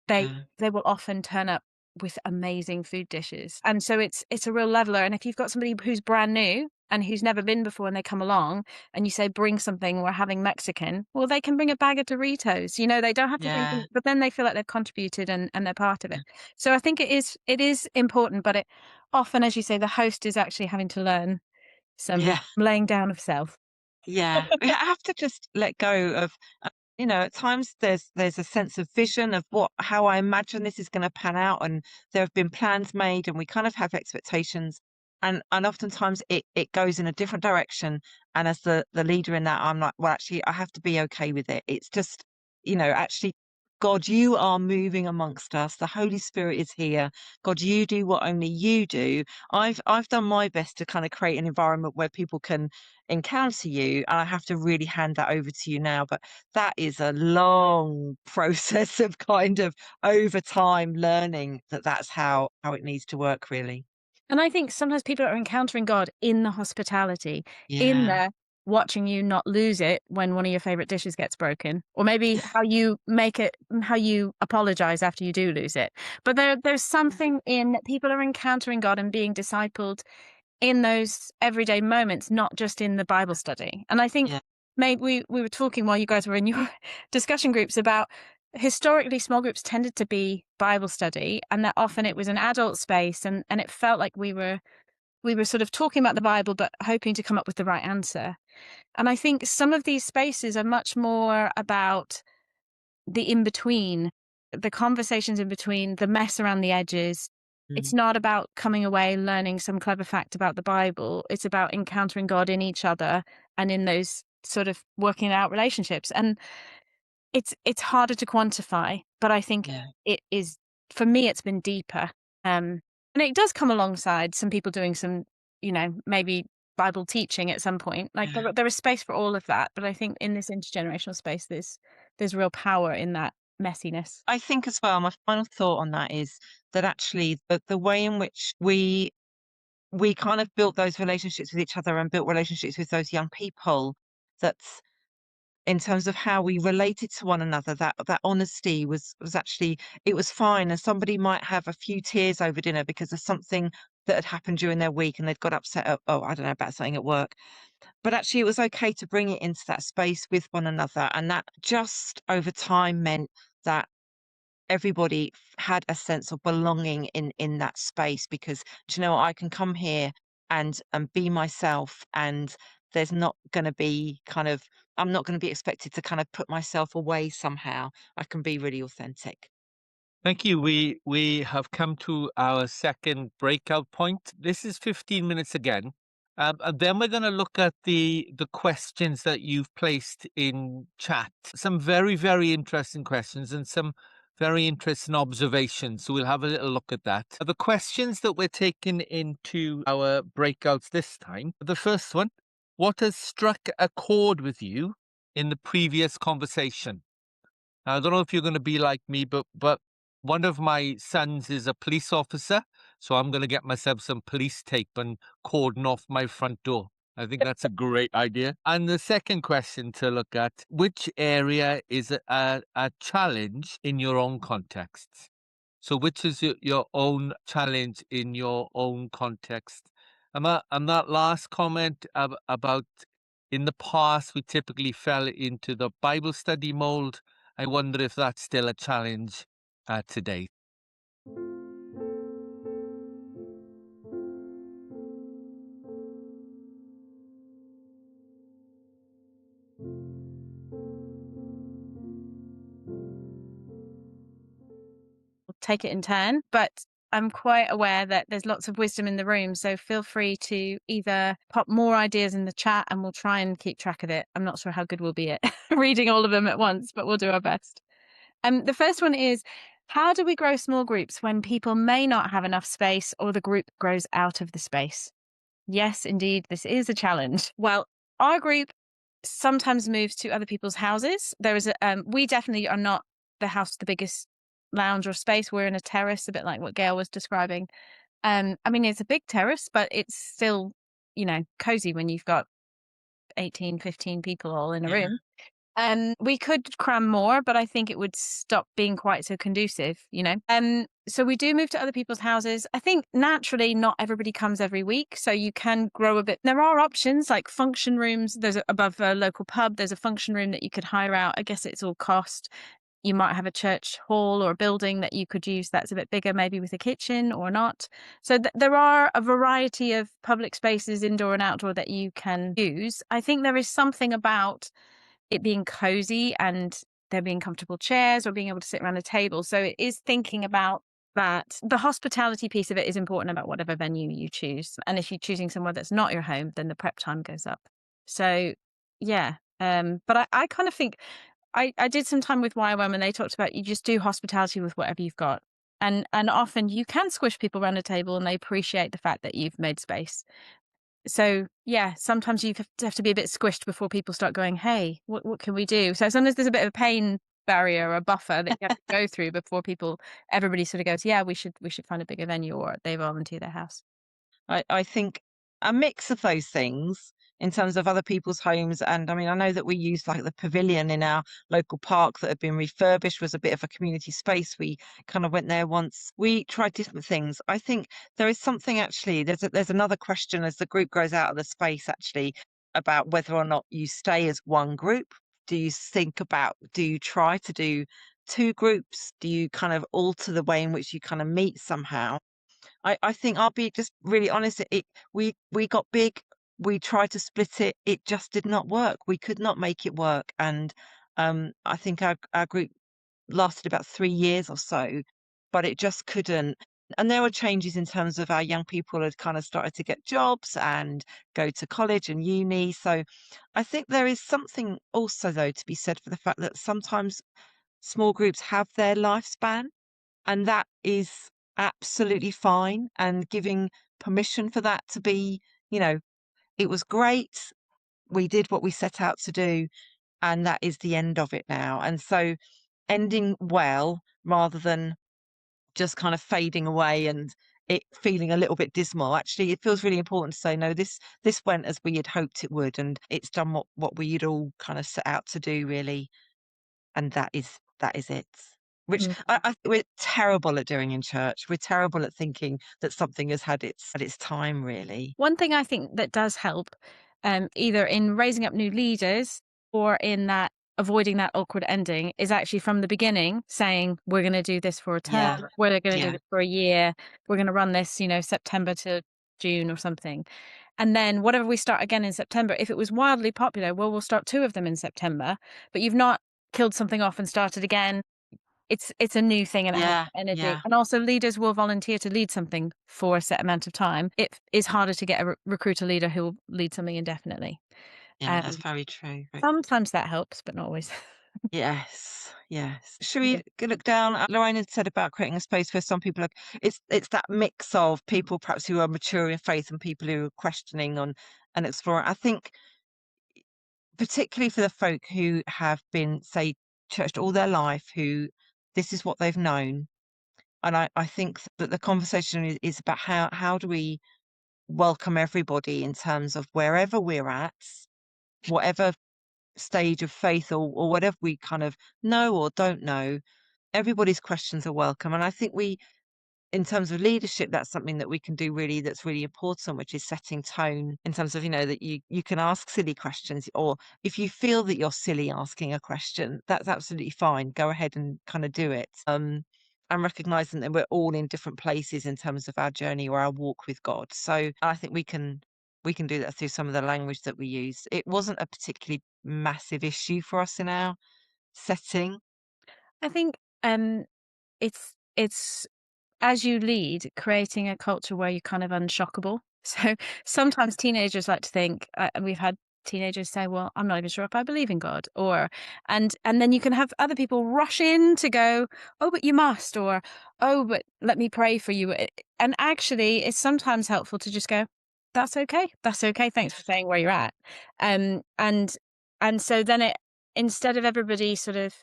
Speaker 1: They
Speaker 2: Yeah.
Speaker 1: they will often turn up with amazing food dishes, and so it's a real leveler, and if you've got somebody who's brand new and who's never been before and they come along and you say, "Bring something, we're having Mexican," well, they can bring a bag of Doritos, they don't have to bring
Speaker 2: Yeah.
Speaker 1: things, but then they feel like they've contributed and they're part of it. So I think it is important, but it often, as you say, the host is actually having to learn some
Speaker 2: Yeah.
Speaker 1: laying down of self.
Speaker 2: Yeah. We have to just let go of, at times there's a sense of vision of how I imagine this is going to pan out, and there have been plans made, and we kind of have expectations, and oftentimes it goes in a different direction. And as the leader in that, I'm like, well, actually, I have to be okay with it. It's just, actually, God, you are moving amongst us. The Holy Spirit is here. God, you do what only you do. I've done my best to kind of create an environment where people can encounter you, and I have to really hand that over to you now. But that is a long process of kind of over time learning that that's how it needs to work, really.
Speaker 1: And I think sometimes people are encountering God in the hospitality, in
Speaker 2: Yeah.
Speaker 1: there watching you not lose it when one of your favorite dishes gets broken, or maybe how you make it, how you apologize after you do lose it. But there's something in that people are encountering God and being discipled in those everyday moments, not just in the Bible study. And I think
Speaker 2: Yeah.
Speaker 1: maybe we were talking while you guys were in your discussion groups about historically small groups tended to be Bible study, and that often it was an adult space, and it felt like we were sort of talking about the Bible but hoping to come up with the right answer. And I think some of these spaces are much more about the in between, the conversations in between, the mess around the edges. It's
Speaker 2: Mm.
Speaker 1: not about coming away learning some clever fact about the Bible. It's about encountering God in each other and in those sort of working out relationships. And it's harder to quantify, but I think
Speaker 2: Yeah.
Speaker 1: it is, for me, it's been deeper. And it does come alongside some people doing some, maybe Bible teaching at some point. Like
Speaker 2: Yeah.
Speaker 1: there is space for all of that, but I think in this intergenerational space, there's real power in that messiness.
Speaker 2: I think as well, my final thought on that is that actually the way in which we kind of built those relationships with each other and built relationships with those young people, that's in terms of how we related to one another, that honesty was actually, it was fine. And somebody might have a few tears over dinner because of something that had happened during their week, and they'd got upset, oh, I don't know, about something at work. But actually, it was okay to bring it into that space with one another. And that just over time meant that everybody had a sense of belonging in that space, because, do you know what, I can come here and be myself, and there's not going to be kind of, I'm not going to be expected to kind of put myself away somehow. I can be really authentic.
Speaker 3: Thank you. We have come to our second breakout point. This is 15 minutes again. And then we're going to look at the questions that you've placed in chat. Some very, very interesting questions and some very interesting observations. So we'll have a little look at that. The questions that we're taking into our breakouts this time. The first one, what has struck a chord with you in the previous conversation? Now, I don't know if you're going to be like me, but one of my sons is a police officer, so I'm going to get myself some police tape and cordon off my front door. I think that's a great idea. And the second question to look at, which area is a challenge in your own context? So which is your own challenge in your own context? And that last comment about in the past, we typically fell into the Bible study mold. I wonder if that's still a challenge today.
Speaker 1: Take it in turn, but I'm quite aware that there's lots of wisdom in the room. So feel free to either pop more ideas in the chat and we'll try and keep track of it. I'm not sure how good we'll be at reading all of them at once, but we'll do our best. The first one is, how do we grow small groups when people may not have enough space or the group grows out of the space? Yes, indeed, this is a challenge. Well, our group sometimes moves to other people's houses. There is we definitely are not the house with the biggest lounge or space. We're in a terrace, a bit like what Gail was describing. I mean, it's a big terrace, but it's still, cozy when you've got 18, 15 people all in a
Speaker 2: Yeah.
Speaker 1: room. We could cram more, but I think it would stop being quite so conducive. So we do move to other people's houses. I think naturally not everybody comes every week, so you can grow a bit. There are options like function rooms. There's above a local pub, there's a function room that you could hire out. I guess it's all cost. You might have a church hall or a building that you could use that's a bit bigger, maybe with a kitchen or not. So there are a variety of public spaces, indoor and outdoor, that you can use. I think there is something about it being cozy and there being comfortable chairs or being able to sit around a table. So it is thinking about that. The hospitality piece of it is important about whatever venue you choose. And if you're choosing somewhere that's not your home, then the prep time goes up. So yeah. But I kind of think I did some time with YWAM and they talked about you just do hospitality with whatever you've got. And often you can squish people around a table and they appreciate the fact that you've made space. So yeah, sometimes you have to be a bit squished before people start going, hey, what can we do? So sometimes there's a bit of a pain barrier or a buffer that you have to go through before everybody sort of goes, yeah, we should find a bigger venue, or they volunteer their house.
Speaker 2: I think a mix of those things in terms of other people's homes. And I mean, I know that we used like the pavilion in our local park that had been refurbished, was a bit of a community space. We kind of went there once. We tried different things. I think there is something actually, there's another question as the group grows out of the space actually about whether or not you stay as one group. Do you try to do two groups? Do you kind of alter the way in which you kind of meet somehow? I think I'll be just really honest. We got big. We tried to split it. It just did not work. We could not make it work. And I think our group lasted about 3 years or so, but it just couldn't. And there were changes in terms of our young people had kind of started to get jobs and go to college and uni. So I think there is something also, though, to be said for the fact that sometimes small groups have their lifespan, and that is absolutely fine, and giving permission for that to be, you know, it was great. We did what we set out to do, and that is the end of it now. And so ending well rather than just kind of fading away and it feeling a little bit dismal. Actually, it feels really important to say, no, this went as we had hoped it would, and it's done what we had all kind of set out to do, really. And that is it. Which we're terrible at doing in church. We're terrible at thinking that something has had its time, really.
Speaker 1: One thing I think that does help, either in raising up new leaders or in that avoiding that awkward ending, is actually from the beginning saying, we're going to do this for a
Speaker 2: Yeah,
Speaker 1: term, we're going to do
Speaker 2: yeah,
Speaker 1: this for a year, we're going to run this, September to June or something. And then whatever we start again in September, if it was wildly popular, well, we'll start two of them in September, but you've not killed something off and started again. It's a new thing and it has
Speaker 2: yeah,
Speaker 1: energy.
Speaker 2: yeah,
Speaker 1: And also leaders will volunteer to lead something for a set amount of time. It is harder to get a recruit a leader who will lead something indefinitely.
Speaker 2: yeah. That's
Speaker 1: Um,
Speaker 2: very true.
Speaker 1: sometimes that helps, but not always.
Speaker 2: Yes, yes. Should
Speaker 1: Yeah.
Speaker 2: we look down? Lorraine had said about creating a space where some people are. It's that mix of people perhaps who are mature in faith and people who are questioning on and exploring. I think particularly for the folk who have been, say, churched all their life, who this is what they've known. And I think that the conversation is about how do we welcome everybody in terms of wherever we're at, whatever stage of faith or whatever we kind of know or don't know, everybody's questions are welcome. And I think in terms of leadership, that's something that we can do really that's really important, which is setting tone in terms of, that you can ask silly questions, or if you feel that you're silly asking a question, that's absolutely fine. Go ahead and kind of do it. And recognizing that we're all in different places in terms of our journey or our walk with God. So I think we can do that through some of the language that we use. It wasn't a particularly massive issue for us in our setting.
Speaker 1: I think it's as you lead, creating a culture where you're kind of unshockable. So sometimes teenagers like to think, and we've had teenagers say, "Well, I'm not even sure if I believe in God," and then you can have other people rush in to go, "Oh, but you must," or "Oh, but let me pray for you." And actually, it's sometimes helpful to just go, "That's okay. That's okay. Thanks for saying where you're at." And And so then instead of everybody sort of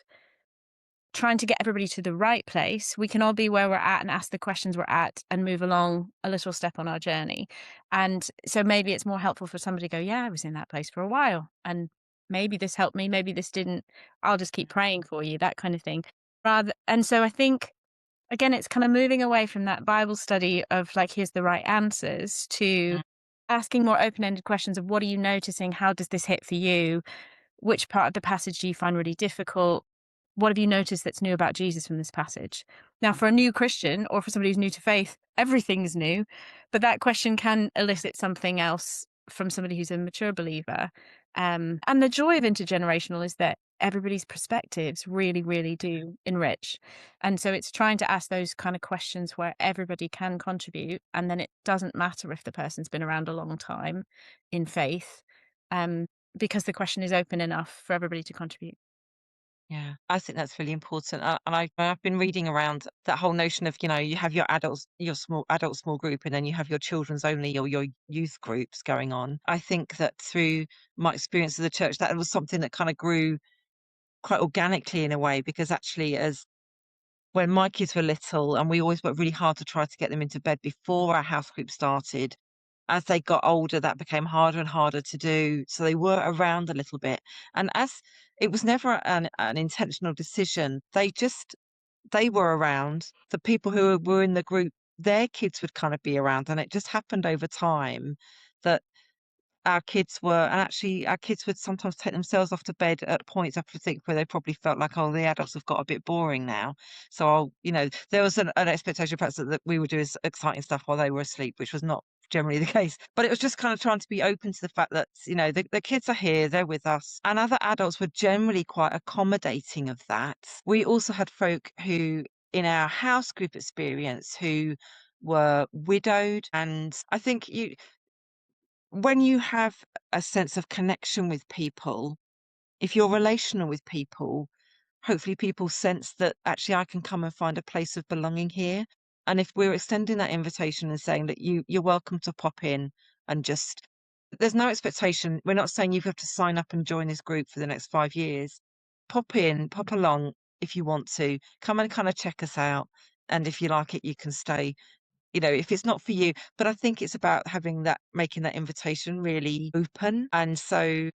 Speaker 1: trying to get everybody to the right place, we can all be where we're at and ask the questions we're at and move along a little step on our journey. And so maybe it's more helpful for somebody to go, yeah, I was in that place for a while, and maybe this helped me, maybe this didn't. I'll just keep praying for you, that kind of thing. And so I think, again, it's kind of moving away from that Bible study of like, here's the right answers, to
Speaker 2: Mm.
Speaker 1: asking more open-ended questions of, what are you noticing? How does this hit for you? Which part of the passage do you find really difficult? What have you noticed that's new about Jesus from this passage? Now, for a new Christian or for somebody who's new to faith, everything's new, but that question can elicit something else from somebody who's a mature believer. And the joy of intergenerational is that everybody's perspectives really, really do enrich. And so it's trying to ask those kind of questions where everybody can contribute. And then it doesn't matter if the person's been around a long time in faith. Because the question is open enough for everybody to contribute.
Speaker 2: Yeah, I think that's really important. And I've been reading around that whole notion of, you have your adults, your small group, and then you have your children's only or your youth groups going on. I think that through my experience of the church, that was something that kind of grew quite organically in a way, because actually, as when my kids were little, and we always worked really hard to try to get them into bed before our house group started. As they got older, that became harder and harder to do. So they were around a little bit. And as it was never an intentional decision, they were around. The people who were in the group, their kids would kind of be around. And it just happened over time that our kids were, and actually our kids would sometimes take themselves off to bed at points, I think, where they probably felt like, oh, the adults have got a bit boring now. So there was an expectation perhaps that we would do exciting stuff while they were asleep, which was not generally the case. But it was just kind of trying to be open to the fact that, the kids are here, they're with us. And other adults were generally quite accommodating of that. We also had folk who, in our house group experience, who were widowed. And I think when you have a sense of connection with people, if you're relational with people, hopefully people sense that actually I can come and find a place of belonging here. And if we're extending that invitation and saying that you're welcome to pop in and just, there's no expectation. We're not saying you have to sign up and join this group for the next 5 years. Pop in, pop along if you want to. Come and kind of check us out. And if you like it, you can stay, if it's not for you. But I think it's about making that invitation really open. And so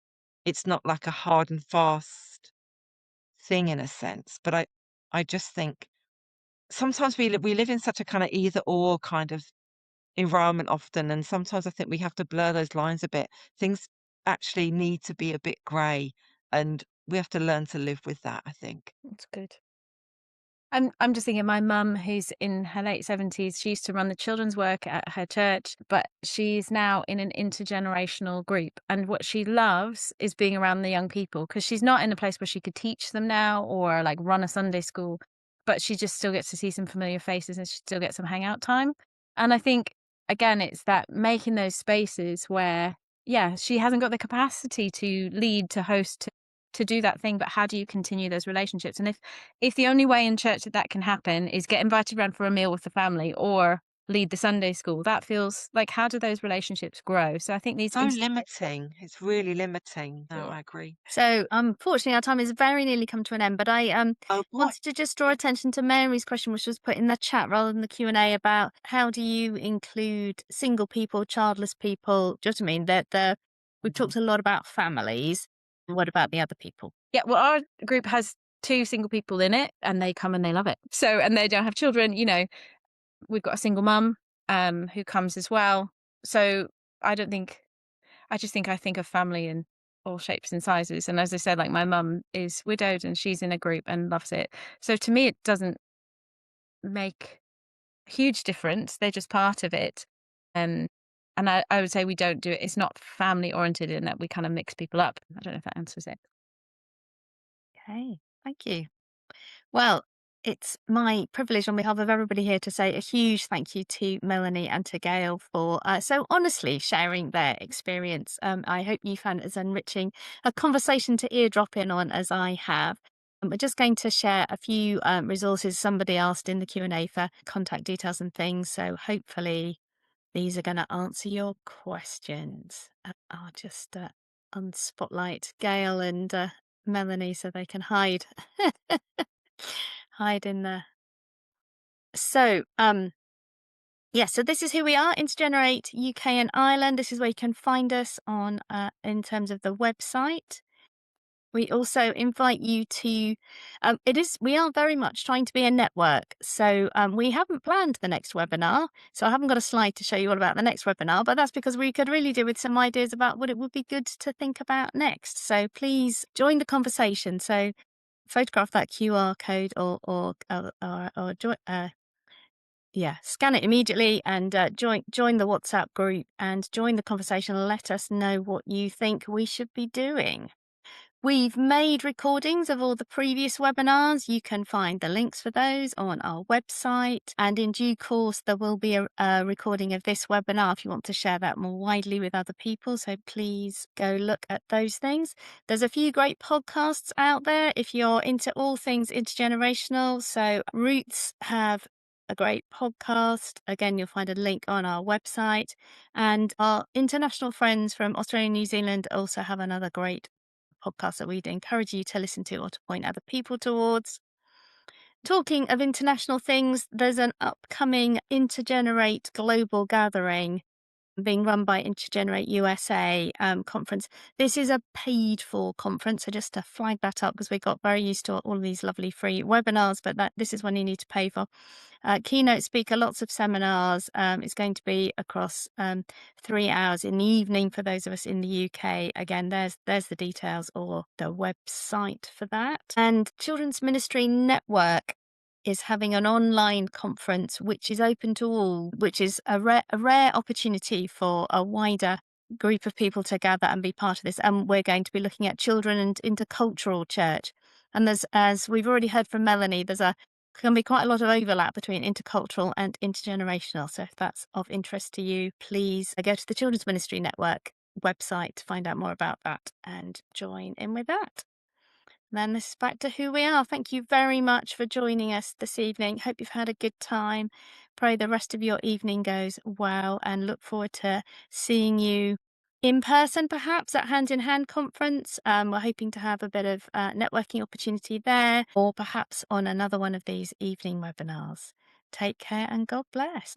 Speaker 2: it's not like a hard and fast thing in a sense. But I just think sometimes we live in such a kind of either or kind of environment often. And sometimes I think we have to blur those lines a bit. Things actually need to be a bit grey. And we have to learn to live with that, I think.
Speaker 1: That's good. I'm just thinking, my mum, who's in her late 70s, she used to run the children's work at her church, but she's now in an intergenerational group. And what she loves is being around the young people, because she's not in a place where she could teach them now or like run a Sunday school, but she just still gets to see some familiar faces and she still gets some hangout time. And I think, again, it's that making those spaces where, yeah, she hasn't got the capacity to lead, to host, to do that thing, but how do you continue those relationships? And if the only way in church that can happen is get invited around for a meal with the family or lead the Sunday school, that feels like, how do those relationships grow? So I think these
Speaker 2: So limiting. It's really limiting. No,
Speaker 1: Yeah.
Speaker 2: I agree.
Speaker 4: So, unfortunately, our time has very nearly come to an end. But I
Speaker 2: Oh, boy.
Speaker 4: wanted to just draw attention to Mary's question, which was put in the chat rather than the Q&A, about how do you include single people, childless people? Do you know what I mean? We've talked a lot about families. What about the other people?
Speaker 1: Yeah, well, our group has 2 single people in it, and they come and they love it. So, and they don't have children, we've got a single mum who comes as well. So I don't think, I think of family in all shapes and sizes. And as I said, like, my mum is widowed and she's in a group and loves it. So to me, it doesn't make a huge difference. They're just part of it. Um, and I would say we don't do it. It's not family oriented in that we kind of mix people up. I don't know if that answers it.
Speaker 4: Okay, thank you. Well, it's my privilege on behalf of everybody here to say a huge thank you to Melanie and to Gail for so honestly sharing their experience. I hope you found it as enriching a conversation to eardrop in on as I have. We're just going to share a few resources somebody asked in the Q&A for contact details and things. So hopefully these are going to answer your questions. I'll just unspotlight Gail and Melanie so they can hide hide in there. So yeah, so this is who we are, Intergenerate UK and Ireland. This is where you can find us on in terms of the website. We also invite you to, we are very much trying to be a network. So we haven't planned the next webinar. So I haven't got a slide to show you all about the next webinar, but that's because we could really do with some ideas about what it would be good to think about next. So please join the conversation. So photograph that QR code or join, scan it immediately and join the WhatsApp group and join the conversation. Let us know what you think we should be doing. We've made recordings of all the previous webinars. You can find the links for those on our website. And in due course, there will be a recording of this webinar if you want to share that more widely with other people. So please go look at those things. There's a few great podcasts out there if you're into all things intergenerational. So Roots have a great podcast. Again, you'll find a link on our website. And our international friends from Australia and New Zealand also have another great podcast that we'd encourage you to listen to or to point other people towards. Talking of international things, there's an upcoming Intergenerate global gathering being run by Intergenerate USA conference. This is a paid for conference, so just to flag that up because we got very used to all of these lovely free webinars, but this is one you need to pay for. Keynote speaker, lots of seminars. It's going to be across 3 hours in the evening for those of us in the UK. Again, there's the details or the website for that. And Children's Ministry Network is having an online conference which is open to all, which is a rare opportunity for a wider group of people to gather and be part of this. And we're going to be looking at children and intercultural church. And there's, as we've already heard from Melanie, can be quite a lot of overlap between intercultural and intergenerational. So if that's of interest to you, please go to the Children's Ministry Network website to find out more about that and join in with that. Then this is back to who we are. Thank you very much for joining us this evening. Hope you've had a good time. Pray the rest of your evening goes well and look forward to seeing you in person, perhaps at Hand in Hand conference. We're hoping to have a bit of networking opportunity there, or perhaps on another one of these evening webinars. Take care and God bless.